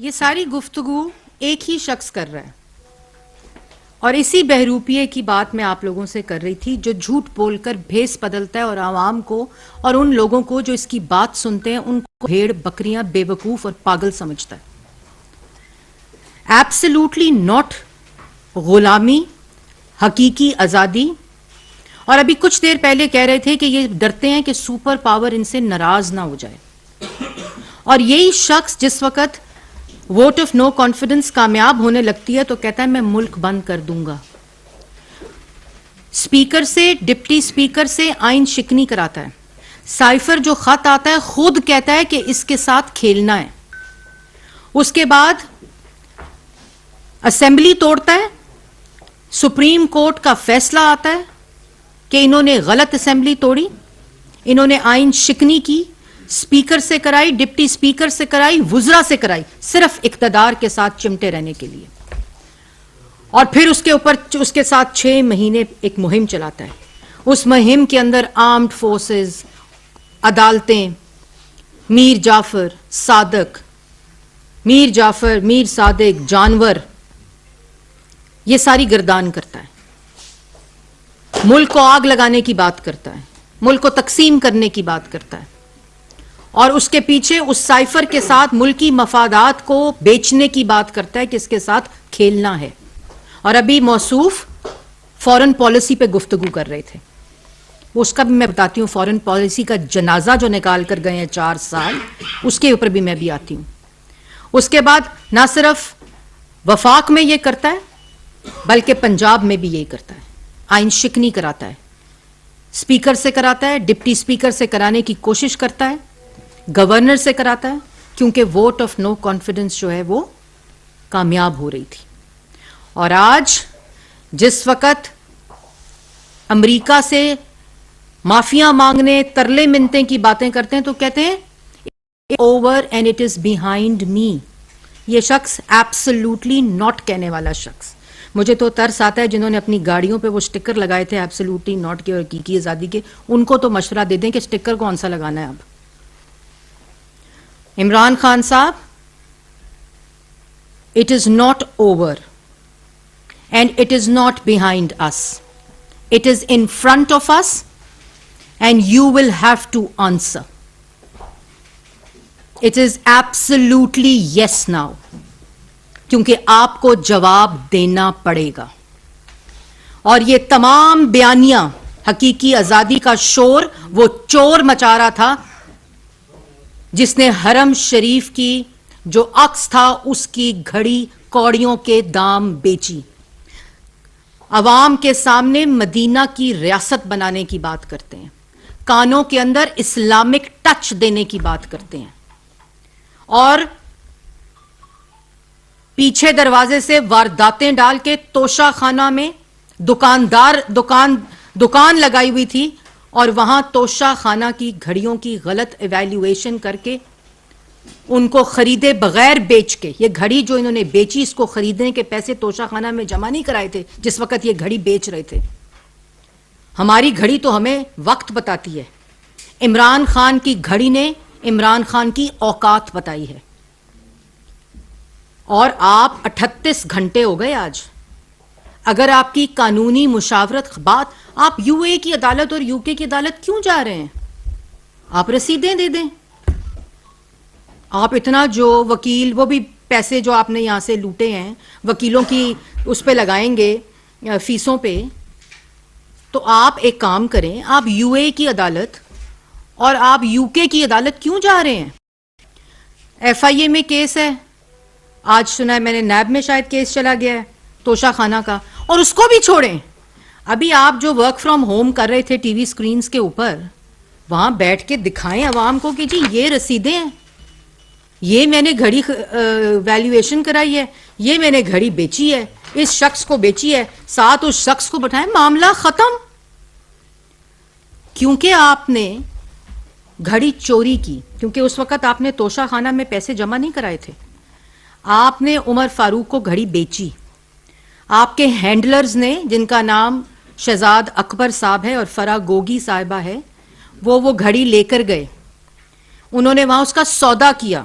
یہ ساری گفتگو ایک ہی شخص کر رہا ہے اور اسی بہروپیے کی بات میں آپ لوگوں سے کر رہی تھی جو جھوٹ بول کر بھیس بدلتا ہے اور عوام کو اور ان لوگوں کو جو اس کی بات سنتے ہیں ان کو بھیڑ بکریاں بے وقوف اور پاگل سمجھتا ہے. ایبسلیوٹلی ناٹ غلامی, حقیقی آزادی. اور ابھی کچھ دیر پہلے کہہ رہے تھے کہ یہ ڈرتے ہیں کہ سپر پاور ان سے ناراض نہ ہو جائے, اور یہی شخص جس وقت ووٹ آف نو کانفیڈنس کامیاب ہونے لگتی ہے تو کہتا ہے میں ملک بند کر دوں گا. اسپیکر سے, ڈپٹی اسپیکر سے آئین شکنی کراتا ہے. سائفر جو خط آتا ہے خود کہتا ہے کہ اس کے ساتھ کھیلنا ہے. اس کے بعد اسمبلی توڑتا ہے. سپریم کورٹ کا فیصلہ آتا ہے کہ انہوں نے غلط اسمبلی توڑی, انہوں نے آئین شکنی کی, اسپیکر سے کرائی, ڈپٹی اسپیکر سے کرائی, وزراء سے کرائی, صرف اقتدار کے ساتھ چمٹے رہنے کے لیے. اور پھر اس کے اوپر اس کے ساتھ 6 مہینے ایک مہم چلاتا ہے. اس مہم کے اندر آرمڈ فورسز, عدالتیں, میر جعفر صادق, جانور, یہ ساری گردان کرتا ہے. ملک کو آگ لگانے کی بات کرتا ہے, ملک کو تقسیم کرنے کی بات کرتا ہے, اور اس کے پیچھے اس سائفر کے ساتھ ملکی مفادات کو بیچنے کی بات کرتا ہے کہ اس کے ساتھ کھیلنا ہے. اور ابھی موصوف فورن پالیسی پہ گفتگو کر رہے تھے, اس کا بھی میں بتاتی ہوں. فورن پالیسی کا جنازہ جو نکال کر گئے ہیں 4 سال, اس کے اوپر بھی میں بھی آتی ہوں. اس کے بعد نہ صرف وفاق میں یہ کرتا ہے بلکہ پنجاب میں بھی یہی کرتا ہے. آئین شکنی کراتا ہے, اسپیکر سے کراتا ہے, ڈپٹی اسپیکر سے کرانے کی کوشش کرتا ہے, گورنر سے کراتا ہے, کیونکہ ووٹ آف نو کانفیڈنس جو ہے وہ کامیاب ہو رہی تھی. اور آج جس وقت امریکہ سے معافیاں مانگنے, ترلے منتیں کی باتیں کرتے ہیں تو کہتے ہیں over and it is behind me. یہ شخص ایبسلیوٹلی ناٹ کہنے والا شخص. مجھے تو ترس آتا ہے جنہوں نے اپنی گاڑیوں پہ وہ سٹکر لگائے تھے ایبسلیوٹلی ناٹ کے اور حقیقی آزادی کے, ان کو تو مشورہ دے دیں کہ سٹکر کون سا لگانا ہے. اب عمران خان صاحب, it is not over and it is not behind us, it is in front of us and you will have to answer. It is absolutely yes now, کیونکہ آپ کو جواب دینا پڑے گا. اور یہ تمام بیانیاں حقیقی آزادی کا شور وہ چور مچا رہا تھا جس نے حرم شریف کی جو عکس تھا اس کی گھڑی کوڑیوں کے دام بیچی. عوام کے سامنے مدینہ کی ریاست بنانے کی بات کرتے ہیں, کانوں کے اندر اسلامک ٹچ دینے کی بات کرتے ہیں, اور پیچھے دروازے سے وارداتیں ڈال کے توشہ خانہ میں دکان لگائی ہوئی تھی, اور وہاں توشہ خانہ کی گھڑیوں کی غلط ایویلیویشن کر کے ان کو خریدے بغیر بیچ کے, یہ گھڑی جو انہوں نے بیچی اس کو خریدنے کے پیسے توشہ خانہ میں جمع نہیں کرائے تھے جس وقت یہ گھڑی بیچ رہے تھے. ہماری گھڑی تو ہمیں وقت بتاتی ہے, عمران خان کی گھڑی نے عمران خان کی اوقات بتائی ہے. اور آپ 38 گھنٹے ہو گئے آج. اگر آپ کی قانونی مشاورت بات, آپ یو اے کی عدالت اور یو کے کی عدالت کیوں جا رہے ہیں؟ آپ رسیدیں دے دیں. آپ اتنا جو وکیل, وہ بھی پیسے جو آپ نے یہاں سے لوٹے ہیں وکیلوں کی اس پہ لگائیں گے فیسوں پہ, تو آپ ایک کام کریں, آپ یو اے کی عدالت اور آپ یو کے کی عدالت کیوں جا رہے ہیں؟ ایف آئی اے میں کیس ہے, آج سنا ہے میں نے, نیب میں شاید کیس چلا گیا ہے توشہ خانہ کا, اور اس کو بھی چھوڑیں. ابھی آپ جو ورک فرام ہوم کر رہے تھے ٹی وی سکرینز کے اوپر, وہاں بیٹھ کے دکھائیں عوام کو کہ جی یہ رسیدیں ہیں, یہ میں نے گھڑی ویلیویشن کرائی ہے, یہ میں نے گھڑی بیچی ہے, اس شخص کو بیچی ہے, ساتھ اس شخص کو بٹھائیں, معاملہ ختم. کیونکہ آپ نے گھڑی چوری کی, کیونکہ اس وقت آپ نے توشہ خانہ میں پیسے جمع نہیں کرائے تھے, آپ نے عمر فاروق کو گھڑی بیچی. آپ کے ہینڈلرز نے, جن کا نام شہزاد اکبر صاحب ہے اور فرا گوگی صاحبہ ہے, وہ گھڑی لے کر گئے, انہوں نے وہاں اس کا سودا کیا,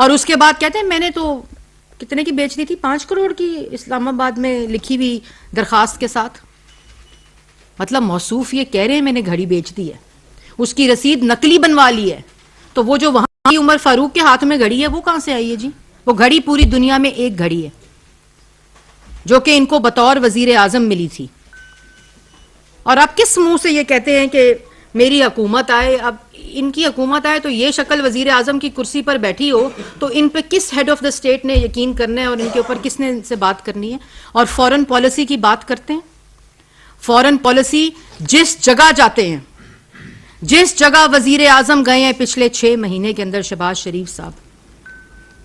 اور اس کے بعد کہتے ہیں میں نے تو کتنے کی بیچ دی تھی, 5 کروڑ کی اسلام آباد میں لکھی ہوئی درخواست کے ساتھ. مطلب موصوف یہ کہہ رہے ہیں میں نے گھڑی بیچ دی ہے, اس کی رسید نقلی بنوا لی ہے. تو وہ جو وہاں کی عمر فاروق کے ہاتھ میں گھڑی ہے وہ کہاں سے آئی ہے جی؟ وہ گھڑی پوری دنیا میں ایک گھڑی ہے جو کہ ان کو بطور وزیر اعظم ملی تھی. اور آپ کس منہ سے یہ کہتے ہیں کہ میری حکومت آئے؟ اب ان کی حکومت آئے تو یہ شکل وزیر اعظم کی کرسی پر بیٹھی ہو تو ان پہ کس ہیڈ آف دا اسٹیٹ نے یقین کرنا ہے اور ان کے اوپر کس نے ان سے بات کرنی ہے؟ اور فورن پالیسی کی بات کرتے ہیں. فورن پالیسی جس جگہ جاتے ہیں, جس جگہ وزیر اعظم گئے ہیں پچھلے 6 مہینے کے اندر شہباز شریف صاحب,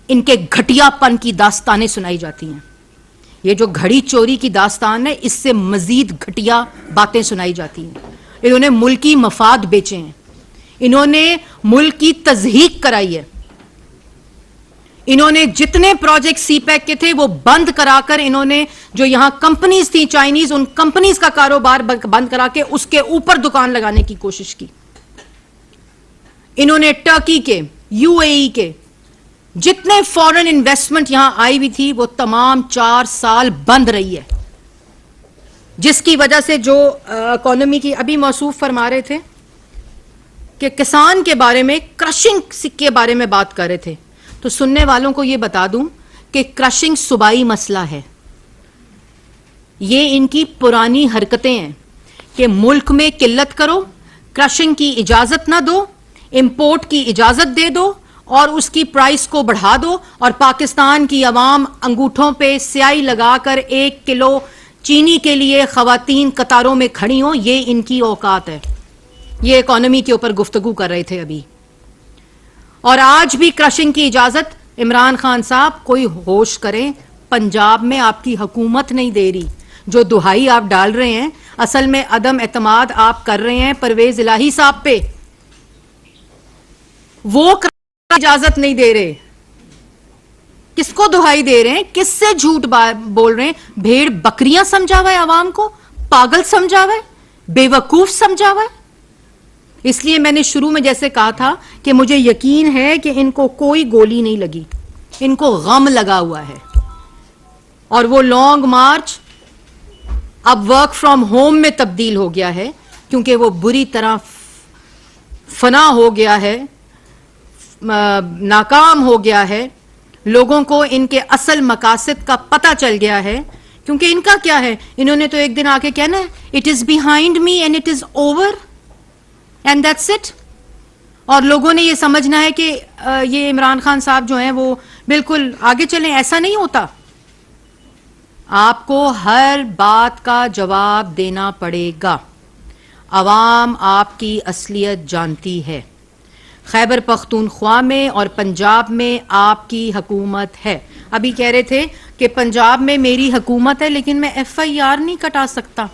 ان کے گھٹیا پن کی داستانیں سنائی جاتی ہیں. یہ جو گھڑی چوری کی داستان ہے اس سے مزید گھٹیا باتیں سنائی جاتی ہیں. انہوں نے ملکی مفاد بیچے ہیں, انہوں نے ملک کی تضحیک کرائی ہے, انہوں نے جتنے پروجیکٹ سی پیک کے تھے وہ بند کرا کر انہوں نے جو یہاں کمپنیز تھیں چائنیز, ان کمپنیز کا کاروبار بند کرا کے اس کے اوپر دکان لگانے کی کوشش کی. انہوں نے ٹرکی کے, یو اے ای کے جتنے فورن انویسٹمنٹ یہاں آئی ہوئی تھی وہ تمام 4 سال بند رہی ہے, جس کی وجہ سے جو اکانومی کی ابھی موصوف فرما رہے تھے کہ کسان کے بارے میں, کرشنگ کے بارے میں بات کر رہے تھے. تو سننے والوں کو یہ بتا دوں کہ کرشنگ صوبائی مسئلہ ہے. یہ ان کی پرانی حرکتیں ہیں کہ ملک میں قلت کرو, کرشنگ کی اجازت نہ دو, امپورٹ کی اجازت دے دو اور اس کی پرائس کو بڑھا دو, اور پاکستان کی عوام انگوٹھوں پہ سیاہی لگا کر 1 کلو چینی کے لیے خواتین قطاروں میں کھڑی ہوں. یہ ان کی اوقات ہے. یہ اکانومی کے اوپر گفتگو کر رہے تھے ابھی. اور آج بھی کرشنگ کی اجازت عمران خان صاحب کوئی ہوش کریں, پنجاب میں آپ کی حکومت نہیں دے رہی. جو دہائی آپ ڈال رہے ہیں اصل میں عدم اعتماد آپ کر رہے ہیں پرویز الہی صاحب پہ. وہ اجازت نہیں دے رہے. کس کو دہائی دے رہے ہیں؟ کس سے جھوٹ بول رہے ہیں؟ بھیڑ بکریاں سمجھا ہوا ہے عوام کو, پاگل سمجھا ہوا ہے, بے وقوف سمجھا ہوا ہے. اس لیے میں نے شروع میں جیسے کہا تھا کہ مجھے یقین ہے کہ ان کو کوئی گولی نہیں لگی, ان کو غم لگا ہوا ہے. اور وہ لانگ مارچ اب ورک فرام ہوم میں تبدیل ہو گیا ہے کیونکہ وہ بری طرح فنا ہو گیا ہے, ناکام ہو گیا ہے. لوگوں کو ان کے اصل مقاصد کا پتہ چل گیا ہے. کیونکہ ان کا کیا ہے, انہوں نے تو ایک دن آ کے کہنا ہے it is behind me and it is over and that's it. اور لوگوں نے یہ سمجھنا ہے کہ یہ عمران خان صاحب جو ہیں وہ بالکل آگے چلیں. ایسا نہیں ہوتا. آپ کو ہر بات کا جواب دینا پڑے گا. عوام آپ کی اصلیت جانتی ہے. خیبر پختونخوا میں اور پنجاب میں آپ کی حکومت ہے. ابھی کہہ رہے تھے کہ پنجاب میں میری حکومت ہے لیکن میں FIR نہیں کٹا سکتا,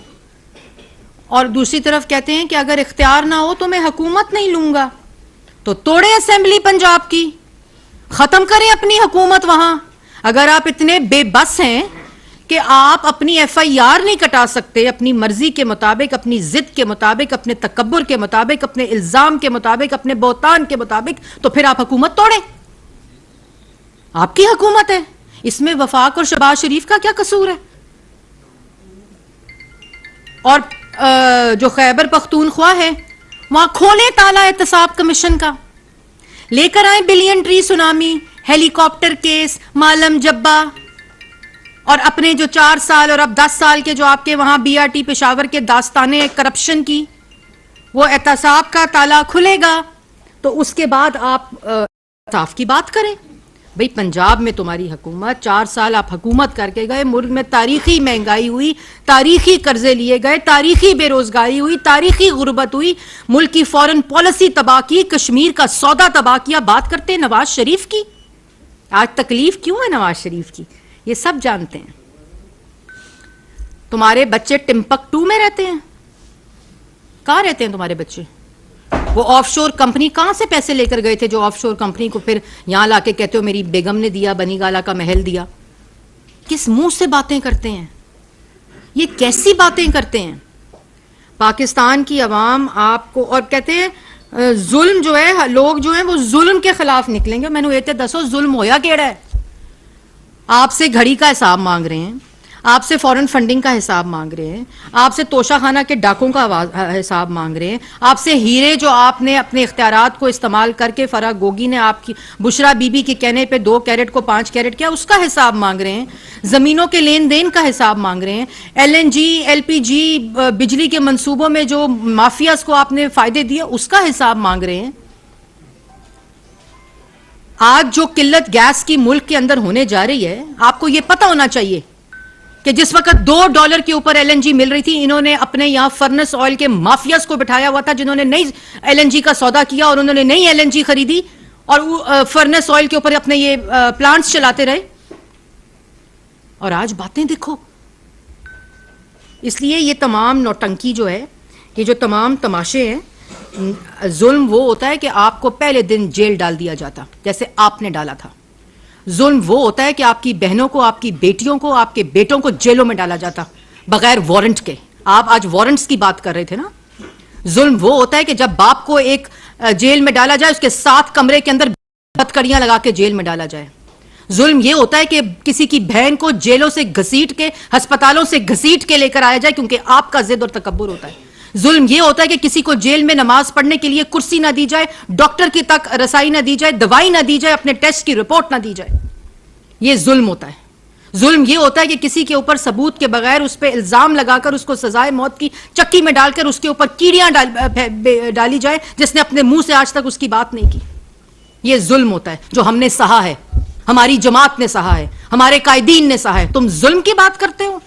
اور دوسری طرف کہتے ہیں کہ اگر اختیار نہ ہو تو میں حکومت نہیں لوں گا. تو توڑیں اسمبلی پنجاب کی, ختم کریں اپنی حکومت وہاں. اگر آپ اتنے بے بس ہیں کہ آپ اپنی FIR نہیں کٹا سکتے اپنی مرضی کے مطابق, اپنی ضد کے مطابق, اپنے تکبر کے مطابق, اپنے الزام کے مطابق, اپنے بہتان کے مطابق, تو پھر آپ حکومت توڑیں. آپ کی حکومت ہے, اس میں وفاق اور شہباز شریف کا کیا قصور ہے؟ اور جو خیبر پختونخوا ہے وہاں کھولیں تالا احتساب کمیشن کا, لے کر آئیں بلین ٹری سونامی, ہیلی کاپٹر کیس, مالم جبا, اور اپنے جو 4 سال اور اب 10 سال کے جو آپ کے وہاں BRT پشاور کے داستانے کرپشن کی, وہ احتساب کا تالا کھلے گا تو اس کے بعد آپ احتساب کی بات کریں. بھئی پنجاب میں تمہاری حکومت, 4 سال آپ حکومت کر کے گئے, ملک میں تاریخی مہنگائی ہوئی, تاریخی قرضے لیے گئے, تاریخی بے روزگاری ہوئی, تاریخی غربت ہوئی, ملک کی فورن پالیسی تباہ کی, کشمیر کا سودا تباہ کیا. بات کرتے ہیں نواز شریف کی. آج تکلیف کیوں ہے نواز شریف کی یہ سب جانتے ہیں. تمہارے بچے ٹمپکٹو میں رہتے ہیں. کہاں رہتے ہیں تمہارے بچے؟ وہ آف شور کمپنی کہاں سے پیسے لے کر گئے تھے جو آف شور کمپنی کو پھر یہاں لا کے کہتے ہو میری بیگم نے دیا, بنی گالا کا محل دیا. کس منہ سے باتیں کرتے ہیں یہ, کیسی باتیں کرتے ہیں؟ پاکستان کی عوام آپ کو, اور کہتے ہیں ظلم جو ہے لوگ جو ہیں وہ ظلم کے خلاف نکلیں گے. میں نے یہ دسو ظلم ہویا کیڑا ہے؟ آپ سے گھڑی کا حساب مانگ رہے ہیں, آپ سے فورن فنڈنگ کا حساب مانگ رہے ہیں, آپ سے توشہ خانہ کے ڈاکوں کا حساب مانگ رہے ہیں, آپ سے ہیرے جو آپ نے اپنے اختیارات کو استعمال کر کے فرح گوگی نے آپ کی بشرا بی بی کے کہنے پہ 2 کیرٹ کو 5 کیرٹ کیا, اس کا حساب مانگ رہے ہیں, زمینوں کے لین دین کا حساب مانگ رہے ہیں, LNG LPG بجلی کے منصوبوں میں جو مافیاز کو آپ نے فائدے دیے اس کا حساب مانگ رہے ہیں. آج جو قلت گیس کی ملک کے اندر ہونے جا رہی ہے, آپ کو یہ پتہ ہونا چاہیے کہ جس وقت $2 کے اوپر LNG مل رہی تھی, انہوں نے اپنے یہاں فرنس آئل کے مافیاز کو بٹھایا ہوا تھا جنہوں نے نئی LNG کا سودا کیا اور انہوں نے نئی LNG خریدی اور فرنس آئل کے اوپر اپنے یہ پلانٹس چلاتے رہے. اور آج باتیں دیکھو. اس لیے یہ تمام نوٹنکی جو ہے, یہ جو تمام تماشے ہیں, ظلم وہ ہوتا ہے کہ آپ کو پہلے دن جیل ڈال دیا جاتا جیسے آپ نے ڈالا تھا. ظلم وہ ہوتا ہے کہ آپ کی بہنوں کو, آپ کی بیٹیوں کو, آپ کے بیٹوں کو جیلوں میں ڈالا جاتا بغیر وارنٹ کے. آپ آج وارنٹس کی بات کر رہے تھے نا. ظلم وہ ہوتا ہے کہ جب باپ کو ایک جیل میں ڈالا جائے, اس کے 7 کمرے کے اندر ہتکڑیاں لگا کے جیل میں ڈالا جائے. ظلم یہ ہوتا ہے کہ کسی کی بہن کو جیلوں سے گھسیٹ کے, ہسپتالوں سے گھسیٹ کے لے کر آیا جائے کیونکہ آپ کا ضد اور تکبر ہوتا ہے. ظلم یہ ہوتا ہے کہ کسی کو جیل میں نماز پڑھنے کے لیے کرسی نہ دی جائے, ڈاکٹر کی تک رسائی نہ دی جائے, دوائی نہ دی جائے, اپنے ٹیسٹ کی رپورٹ نہ دی جائے. یہ ظلم ہوتا ہے. ظلم یہ ہوتا ہے کہ کسی کے اوپر ثبوت کے بغیر اس پہ الزام لگا کر اس کو سزائے موت کی چکی میں ڈال کر اس کے اوپر کیڑیاں ڈالی جائے جس نے اپنے منہ سے آج تک اس کی بات نہیں کی. یہ ظلم ہوتا ہے جو ہم نے سہا ہے, ہماری جماعت نے سہا ہے, ہمارے قائدین نے سہا ہے. تم ظلم کی بات کرتے ہو.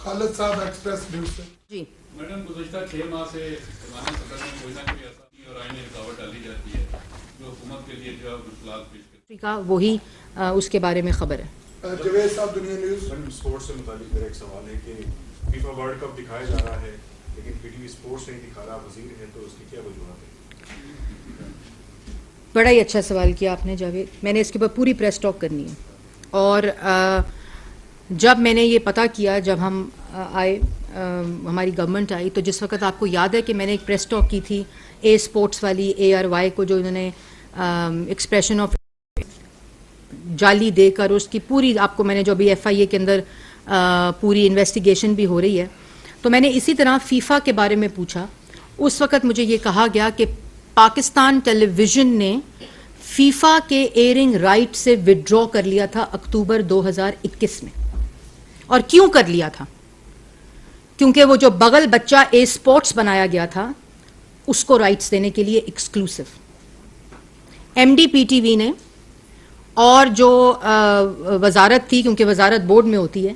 خالد صاحب ایکسپریس نیوز سے. جی میڈم, گزشتہ 6 ماہ سے زمانہ صدر میں کوئی نہ کوئی ایسا اور آئینی رکاوٹ ڈالی جاتی ہے جو حکومت کے لیے جو مشکلات پیش کرتی کا وہی اس کے بارے میں خبر ہے. جوید صاحب دنیا نیوز. اسپورٹس سے متعلق میرا ایک سوال ہے کہ فیفا ورلڈ کپ دکھایا جا رہا ہے لیکن پی ٹی وی اسپورٹس نہیں دکھا رہا, وزیر ہے تو اس کی کیا وجوہات ہے؟ بڑا ہی اچھا سوال کیا آپ نے جاوید. میں نے اس کے اوپر پوری پریس ٹاک کرنی ہے. اور جب میں نے یہ پتہ کیا, جب ہم آئے, ہماری گورنمنٹ آئی, تو جس وقت آپ کو یاد ہے کہ میں نے ایک پریس ٹاک کی تھی اے اسپورٹس والی, ARY کو جو انہوں نے ایکسپریشن آف جعلی دے کر اس کی پوری, آپ کو میں نے جو ابھی FIA کے اندر پوری انویسٹیگیشن بھی ہو رہی ہے, تو میں نے اسی طرح فیفا کے بارے میں پوچھا. اس وقت مجھے یہ کہا گیا کہ پاکستان ٹیلی ویژن نے فیفا کے ایئرنگ رائٹ سے وڈرا کر لیا تھا اکتوبر 2021 میں. اور کیوں کر لیا تھا؟ کیونکہ وہ جو بغل بچہ اے اسپورٹس بنایا گیا تھا اس کو رائٹس دینے کے لیے ایکسکلوسیو MD PTV نے اور جو وزارت تھی, کیونکہ وزارت بورڈ میں ہوتی ہے,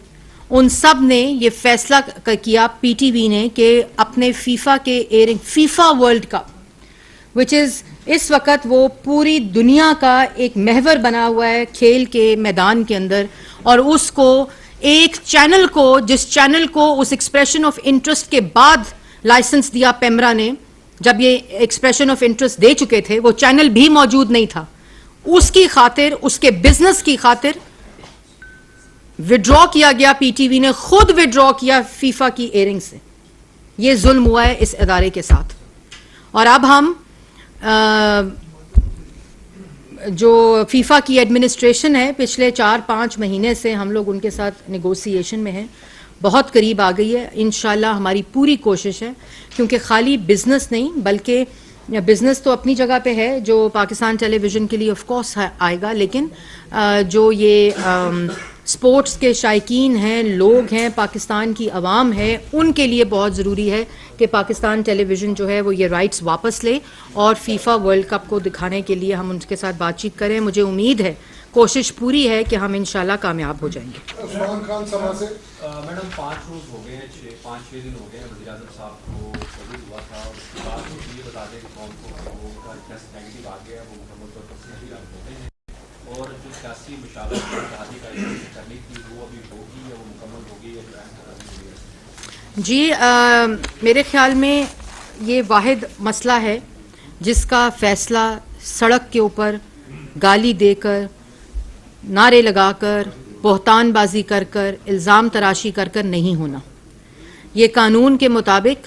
ان سب نے یہ فیصلہ کیا PTV نے کہ اپنے فیفا کے ایئرنگ, فیفا ورلڈ کپ وچ از اس وقت وہ پوری دنیا کا ایک محور بنا ہوا ہے کھیل کے میدان کے اندر, اور اس کو ایک چینل کو, جس چینل کو اس ایکسپریشن آف انٹرسٹ کے بعد لائسنس دیا پیمرا نے, جب یہ ایکسپریشن آف انٹرسٹ دے چکے تھے وہ چینل بھی موجود نہیں تھا, اس کی خاطر, اس کے بزنس کی خاطر وڈرا کیا گیا. PTV نے خود وڈرا کیا فیفا کی ایئرنگ سے. یہ ظلم ہوا ہے اس ادارے کے ساتھ. اور اب ہم جو فیفا کی ایڈمنسٹریشن ہے, پچھلے 4-5 مہینے سے ہم لوگ ان کے ساتھ نیگوسیشن میں ہیں, بہت قریب آ گئی ہے. انشاءاللہ ہماری پوری کوشش ہے, کیونکہ خالی بزنس نہیں بلکہ بزنس تو اپنی جگہ پہ ہے جو پاکستان ٹیلی ویژن کے لیے آف کورس آئے گا, لیکن جو یہ سپورٹس کے شائقین ہیں, لوگ ہیں, پاکستان کی عوام ہے, ان کے لیے بہت ضروری ہے کہ پاکستان ٹیلی ویژن جو ہے وہ یہ رائٹس واپس لے اور فیفا ورلڈ کپ کو دکھانے کے لیے ہم ان کے ساتھ بات چیت کریں. مجھے امید ہے, کوشش پوری ہے کہ ہم انشاءاللہ کامیاب ہو جائیں گے. عثمان خان سما سے. میڈم 5 روز ہو گئے ہیں, 5-6 دن ہو گئے ہیں وزیر اعظم صاحب کو کووڈ ہوا تھا, اور اس کے بعد یہ بتا دیں کہ قوم کو وہ ٹیسٹ نیگیٹو آ گیا, وہ مکمل طور پر صحیح علاج ہو گئے ہیں, اور جو سیاسی مشاورت اتحادی کا کرنی تھی وہ ابھی ہوگی یا وہ مکمل ہوگی یا جو اہم؟ جی میرے خیال میں یہ واحد مسئلہ ہے جس کا فیصلہ سڑک کے اوپر گالی دے کر, نعرے لگا کر, بہتان بازی کر کر, الزام تراشی کر کر نہیں ہونا. یہ قانون کے مطابق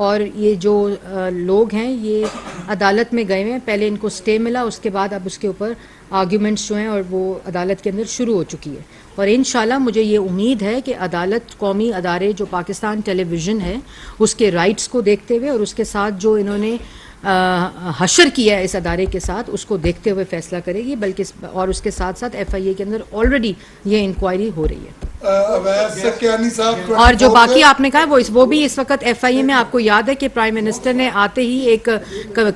اور یہ جو لوگ ہیں یہ عدالت میں گئے ہیں. پہلے ان کو سٹے ملا, اس کے بعد اب اس کے اوپر آرگیومنٹس جو ہیں اور وہ عدالت کے اندر شروع ہو چکی ہے. اور انشاءاللہ مجھے یہ امید ہے کہ عدالت قومی ادارے جو پاکستان ٹیلی ویژن ہے اس کے رائٹس کو دیکھتے ہوئے اور اس کے ساتھ جو انہوں نے حشر کیا ہے اس ادارے کے ساتھ اس کو دیکھتے ہوئے فیصلہ کرے گی. بلکہ اور اس کے ساتھ ساتھ ایف آئی اے کے اندر آلریڈی یہ انکوائری ہو رہی ہے. اور جو باقی آپ نے کہا وہ بھی اس وقت ایف آئی اے میں, آپ کو یاد ہے کہ پرائم منسٹر نے آتے ہی ایک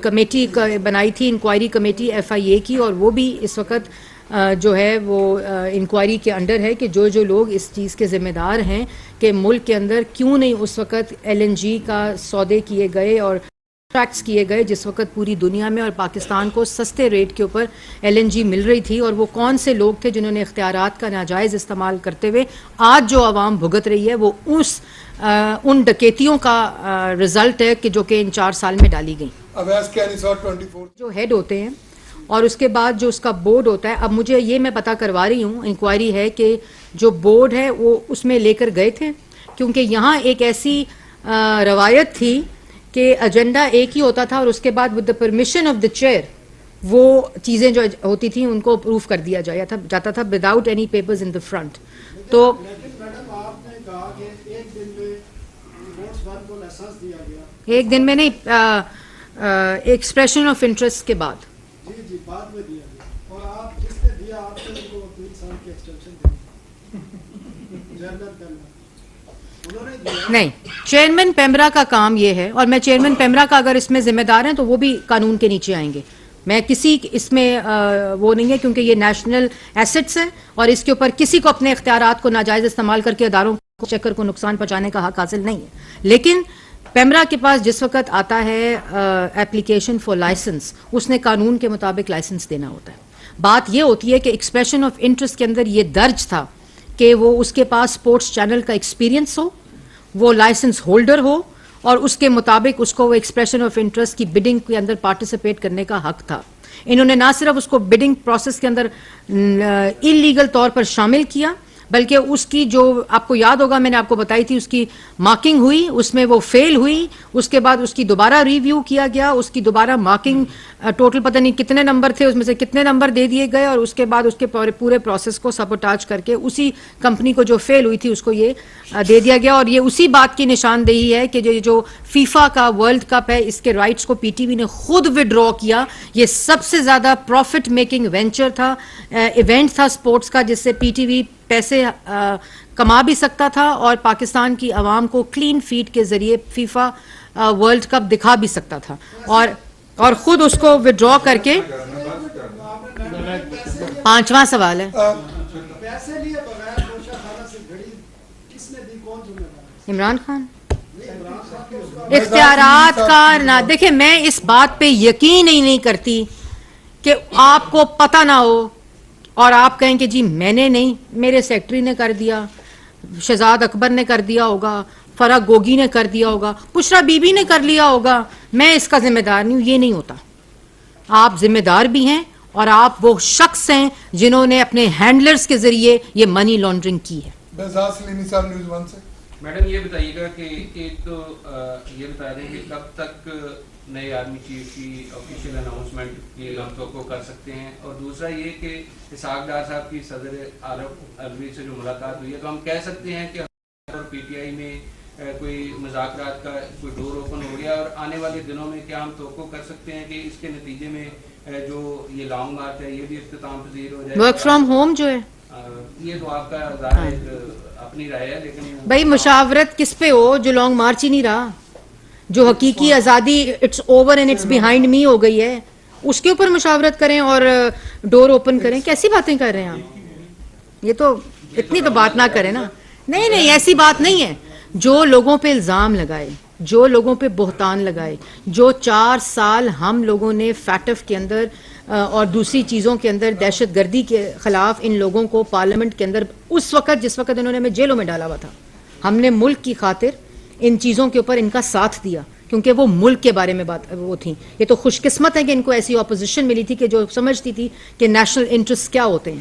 کمیٹی بنائی تھی, انکوائری کمیٹی ایف آئی اے کی, اور وہ بھی اس وقت جو ہے وہ انکوائری کے انڈر ہے کہ جو لوگ اس چیز کے ذمہ دار ہیں کہ ملک کے اندر کیوں نہیں اس وقت ایل این جی کا سودے کیے گئے اور ٹریکس کیے گئے جس وقت پوری دنیا میں اور پاکستان کو سستے ریٹ کے اوپر ایل این جی مل رہی تھی, اور وہ کون سے لوگ تھے جنہوں نے اختیارات کا ناجائز استعمال کرتے ہوئے آج جو عوام بھگت رہی ہے وہ ان ڈکیتیوں کا رزلٹ ہے کہ جو کہ ان 4 سال میں ڈالی گئی. جو ہیڈ ہوتے ہیں اور اس کے بعد جو اس کا بورڈ ہوتا ہے, اب مجھے یہ میں پتہ کروا رہی ہوں, انکوائری ہے کہ جو بورڈ ہے وہ اس میں لے کر گئے تھے, کیونکہ یہاں ایک ایسی روایت تھی کہ ایجنڈا ایک ہی ہوتا تھا اور اس کے بعد with the permission of the chair وہ چیزیں جو ہوتی تھیں ان کو اپروو کر دیا جاتا تھا without any papers in the front. تو ایک دن میں نہیں, ایکسپریشن آف انٹرسٹ کے بعد. جی بعد میں دیا گیا, اور آپ جس نے دیا آپ نے ان کو 3 سال کی ایکسٹینشن دی جنرل کرنا انہوں نے دیا. نہیں, چیئرمین پیمرا کا کام یہ ہے, اور میں چیئرمین پیمرا کا اگر اس میں ذمہ دار ہیں تو وہ بھی قانون کے نیچے آئیں گے. میں کسی اس میں وہ نہیں ہے, کیونکہ یہ نیشنل ایسٹس ہیں اور اس کے اوپر کسی کو اپنے اختیارات کو ناجائز استعمال کر کے اداروں کو چیکر کو نقصان پہنچانے کا حق حاصل نہیں ہے. لیکن پیمرا کے پاس جس وقت آتا ہے اپلیکیشن فار لائسنس, اس نے قانون کے مطابق لائسنس دینا ہوتا ہے. بات یہ ہوتی ہے کہ ایکسپریشن آف انٹرسٹ کے اندر یہ درج تھا کہ وہ اس کے پاس سپورٹس چینل کا ایکسپیرینس ہو, وہ لائسنس ہولڈر ہو, اور اس کے مطابق اس کو وہ ایکسپریشن آف انٹرسٹ کی بڈنگ کے اندر پارٹیسپیٹ کرنے کا حق تھا. انہوں نے نہ صرف اس کو بڈنگ پروسیس کے اندر انلیگل طور پر شامل کیا, بلکہ اس کی جو آپ کو یاد ہوگا میں نے آپ کو بتائی تھی اس کی مارکنگ ہوئی, اس میں وہ فیل ہوئی, اس کے بعد اس کی دوبارہ ریویو کیا گیا, اس کی دوبارہ مارکنگ ٹوٹل پتہ نہیں کتنے نمبر تھے, اس میں سے کتنے نمبر دے دیے گئے, اور اس کے بعد اس کے پورے پروسیس کو سبوٹاج کر کے اسی کمپنی کو جو فیل ہوئی تھی اس کو یہ دے دیا گیا. اور یہ اسی بات کی نشاندہی ہے کہ جو فیفا کا ورلڈ کپ ہے اس کے رائٹس کو پی ٹی وی نے خود وڈرا کیا. یہ سب سے زیادہ پروفٹ میکنگ وینچر تھا, ایونٹ تھا اسپورٹس کا, جس سے پی ٹی وی پیسے کما بھی سکتا تھا اور پاکستان کی عوام کو کلین فیڈ کے ذریعے فیفا ورلڈ کپ دکھا بھی سکتا تھا, اور خود اس کو وڈرا کر کے. 5واں سوال ہے, عمران خان اختیارات کا نہ دیکھیں. میں اس بات پہ یقین ہی نہیں کرتی کہ آپ کو پتہ نہ ہو اور آپ کہیں کہ جی میں نے نہیں, میرے سیکٹری نے کر دیا, شہزاد اکبر نے کر دیا ہوگا, فرح گوگی نے کر دیا ہوگا, بشرا بی بی نے کر لیا ہوگا, میں اس کا ذمہ دار نہیں ہوں. یہ نہیں ہوتا. آپ ذمہ دار بھی ہیں اور آپ وہ شخص ہیں جنہوں نے اپنے ہینڈلرز کے ذریعے یہ منی لانڈرنگ کی ہے. بہزاد سلیمی صاحب نیوز 1 سے. میڈم یہ بتائیے گا کہ ایک تو یہ بتا دیں کہ کب تک نئے آرمی چیف کی آفیشیل اناؤنسمنٹ یہ ہم توقع کر سکتے ہیں, اور دوسرا یہ کہ اسحاق ڈار صاحب کی صدر عرب عربی سے جو ملاقات ہوئی ہے تو ہم کہہ سکتے ہیں کہ پی ٹی آئی میں کوئی مذاکرات کا کوئی ڈور اوپن ہو گیا, اور آنے والے دنوں میں کیا ہم توقع کر سکتے ہیں کہ اس کے نتیجے میں جو یہ لانگ مارچ ہے یہ بھی اختتام پذیر ہو جائے. ورک فرام ہوم جو ہے یہ تو آپ کا ظاہر اپنی رائے ہے, لیکن بھائی مشاورت کس پہ ہو جو لانگ مارچ ہی نہیں رہا, جو حقیقی آزادی it's over and it's behind me ہو گئی ہے, اس کے اوپر مشاورت کریں اور ڈور اوپن کریں. کیسی باتیں کر رہے ہیں آپ؟ یہ تو اتنی تو بات نہ کریں نا. نہیں ایسی بات نہیں ہے. جو لوگوں پہ الزام لگائے, جو لوگوں پہ بہتان لگائے, جو 4 سال ہم لوگوں نے فیٹف کے اندر اور دوسری چیزوں کے اندر دہشت گردی کے خلاف ان لوگوں کو پارلیمنٹ کے اندر اس وقت جس وقت انہوں نے ہمیں جیلوں میں ڈالا ہوا تھا, ہم نے ملک کی خاطر ان چیزوں کے اوپر ان کا ساتھ دیا کیونکہ وہ ملک کے بارے میں بات وہ تھیں. یہ تو خوش قسمت ہے کہ ان کو ایسی اپوزیشن ملی تھی کہ جو سمجھتی تھی کہ نیشنل انٹرسٹ کیا ہوتے ہیں,